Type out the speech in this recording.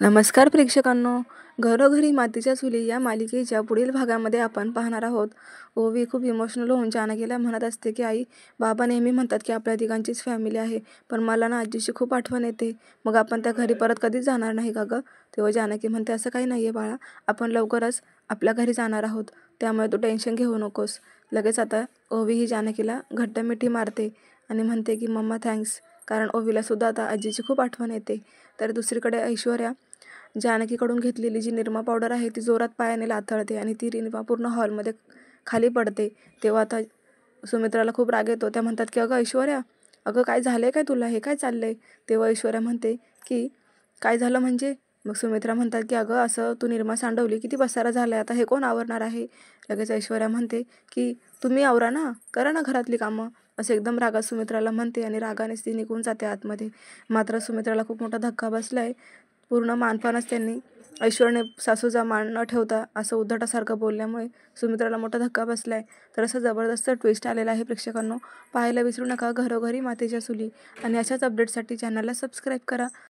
नमस्कार प्रेक्षकांनो, घरोघरी मातीच्या चुली या मालिकेच्या पुढील भागामध्ये आपण पाहणार आहोत. ओवी खूप इमोशनल होऊन जानकीला म्हणत असते की आई, बाबा नेहमी म्हणतात की आपल्या तिघांचीच फॅमिली आहे, पण मला ना आजीची खूप आठवण येते. मग आपण त्या घरी परत कधीच जाणार नाही का गं? तेव्हा जानकी म्हणते, असं काही नाही आहे बाळा, आपण लवकरच आपल्या घरी जाणार आहोत, त्यामुळे तू टेन्शन घेऊ नकोस. लगेच आता ओवी ही जानकीला घट्ट मिठी मारते आणि म्हणते की मम्मा थँक्स, कारण ओवीला सुद्धा आता आजीची खूप आठवण येते. तर दुसरीकडे ऐश्वर्या जानकीकडून घेतलेली जी निरमा पावडर आहे ती जोरात पायाने लाथळते आणि ती निरमा पूर्ण हॉलमध्ये खाली पडते. तेव्हा आता सुमित्राला खूप राग येतो. त्या म्हणतात की अगं ऐश्वर्या, अगं काय झालंय काय तुला, हे काय चाललंय? तेव्हा ऐश्वर्या म्हणते की काय झालं म्हणजे? मग सुमित्रा म्हणतात की अगं असं तू निरमा सांडवली, किती पसारा झालाय, आता हे कोण आवरणार आहे? लगेच ऐश्वर्या म्हणते की तुम्ही आवरा ना, करा ना घरातली कामं, असं एकदम रागात सुमित्राला म्हणते आणि रागानेच ती निघून जाते आतमध्ये. मात्र सुमित्राला खूप मोठा धक्का बसलाय. पूर्ण मानपानच त्यांनी ऐश्वर्याने सासूचा मान न ठेवता असं उद्धटासारखं बोलल्यामुळे सुमित्राला मोठा धक्का बसलाय. तर असं जबरदस्त ट्विस्ट आलेला आहे प्रेक्षकांनो. पाहायला विसरू नका घरोघरी मातीच्या चुली आणि अशाच अपडेटसाठी चॅनलला सबस्क्राईब करा.